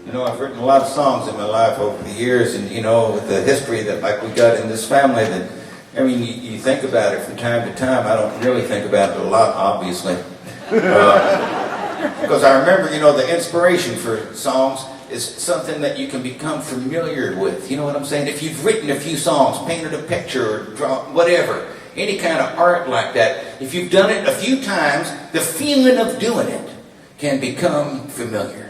You know, I've written a lot of songs in my life over the years, and you know, with the history that like we got in this family, that I mean, you think about it from time to time. I don't really think about it a lot, obviously, because I remember, you know, the inspiration for songs is something that you can become familiar with. You know what I'm saying? If you've written a few songs, painted a picture, or drawn whatever, any kind of art like that, if you've done it a few times, the feeling of doing it can become familiar.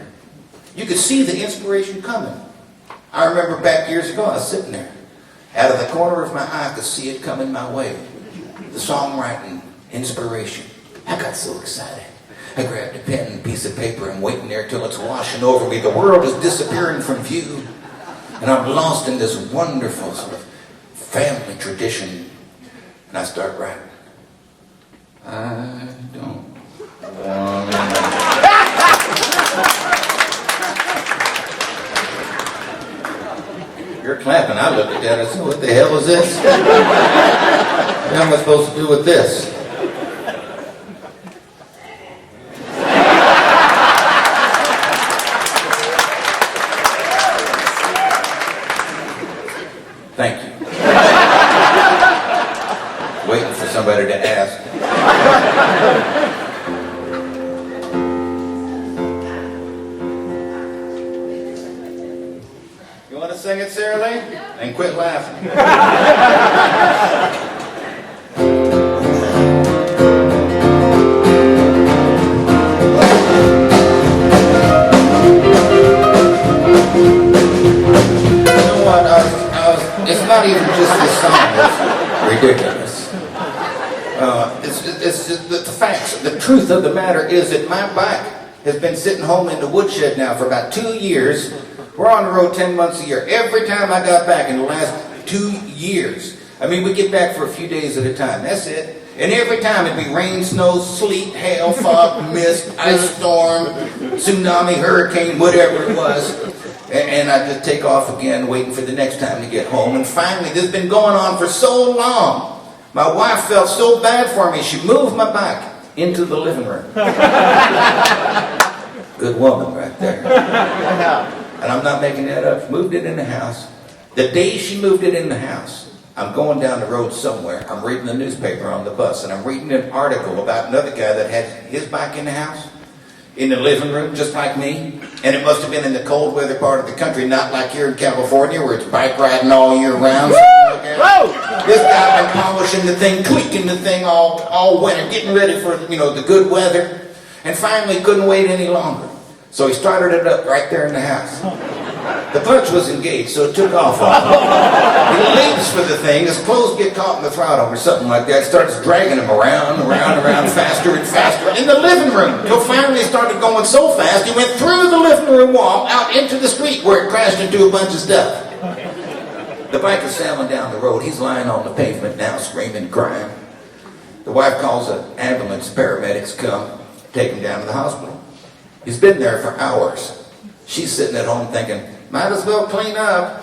You could see the inspiration coming. I remember back years ago, I was sitting there. Out of the corner of my eye, I could see it coming my way. The songwriting inspiration. I got so excited. I grabbed a pen and a piece of paper and waiting there till it's washing over me. The world is disappearing from view. And I'm lost in this wonderful sort of family tradition. And I start writing. I don't want to... You're clapping. I looked at that and I said, what the hell is this? What am I supposed to do with this? Thank you. Waiting for somebody to ask. You want to sing it, Sarah Lee? And quit laughing. It's not even just the song that's ridiculous. It's just the facts. The truth of the matter is that my bike has been sitting home in the woodshed now for about 2 years. We're on the road 10 months a year. Every time I got back in the last 2 years, I mean, we get back for a few days at a time. That's it. And every time it'd be rain, snow, sleet, hail, fog, mist, ice storm, tsunami, hurricane, whatever it was. And I just take off again, waiting for the next time to get home. And finally, this has been going on for so long. My wife felt so bad for me, she moved my bike into the living room. Good woman right there. And I'm not making that up. She moved it in the house. The day she moved it in the house, I'm going down the road somewhere. I'm reading the newspaper on the bus, and I'm reading an article about another guy that had his bike in the house. In the living room, just like me. And it must have been in the cold weather part of the country, not like here in California where it's bike riding all year round. Like this guy been polishing the thing, tweaking the thing all winter, getting ready for, you know, the good weather. And finally couldn't wait any longer. So he started it up right there in the house. The clutch was engaged, so it took off on him. He leaps for the thing, his clothes get caught in the throttle or something like that, starts dragging him around, faster and faster in the living room, till finally he started going so fast, he went through the living room wall, out into the street where it crashed into a bunch of stuff. The bike is sailing down the road, he's lying on the pavement now, screaming, crying. The wife calls an ambulance, paramedics come, take him down to the hospital. He's been there for hours. She's sitting at home thinking, might as well clean up.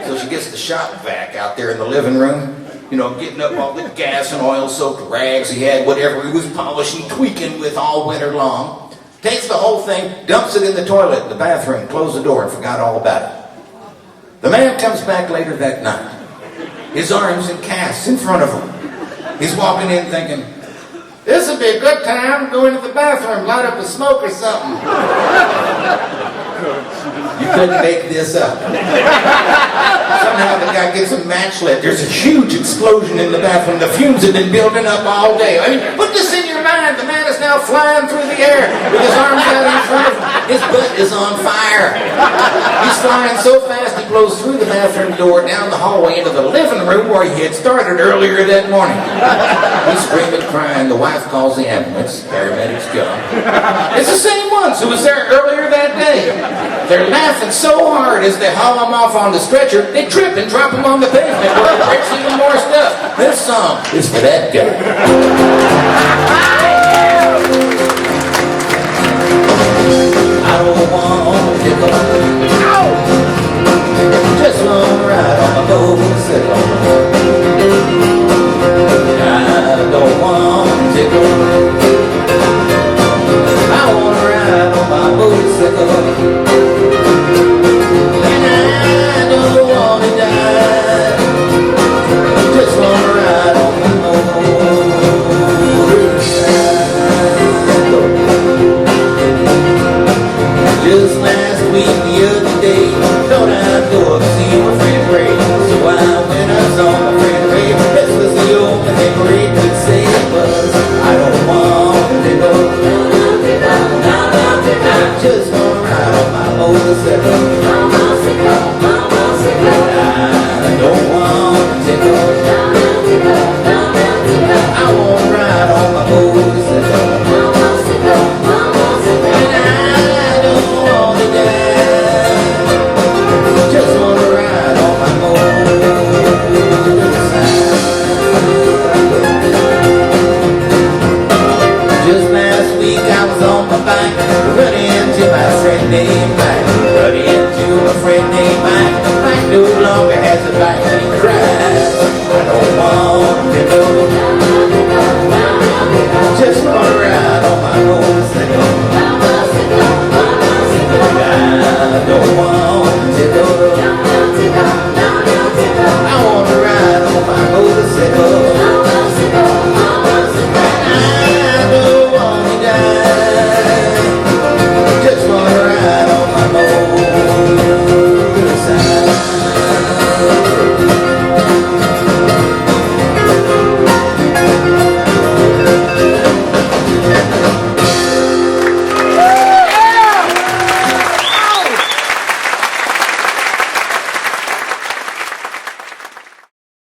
So she gets the shop vac out there in the living room, you know, getting up all the gas and oil soaked rags he had, whatever he was polishing, tweaking with all winter long. Takes the whole thing, dumps it in the toilet in the bathroom, closed the door and forgot all about it. The man comes back later that night. His arms in casts in front of him. He's walking in thinking, this would be a good time to go into the bathroom, light up a smoke or something. You couldn't make this up. Somehow the guy gets a match lit. There's a huge explosion in the bathroom. The fumes have been building up all day. I mean, put this in your mind. The man is now flying through the air with his arms out in front of him. His butt is on fire. He's flying so fast he blows through the bathroom door, down the hallway into the living room where he had started earlier that morning. He's screaming, crying. The wife calls the ambulance. Paramedics go. It's the same ones who was there earlier that day. They're laughing so hard as they haul him off on the stretcher, they trip and drop him on the pavement where it breaks even more stuff. This song is for that guy. I don't want to go. Just long ride on my motorcycle. I don't want to go. I want to ride on my motorcycle. just wanna ride on my motorcycle. I don't want to tickle. I wanna ride on my motorcycle. And I don't wanna die. Just wanna ride on my motorcycle. Just last week I was on my bike, running into my friend named Mike. Running into a friend named Mike. Mike no longer has a bike and he cried.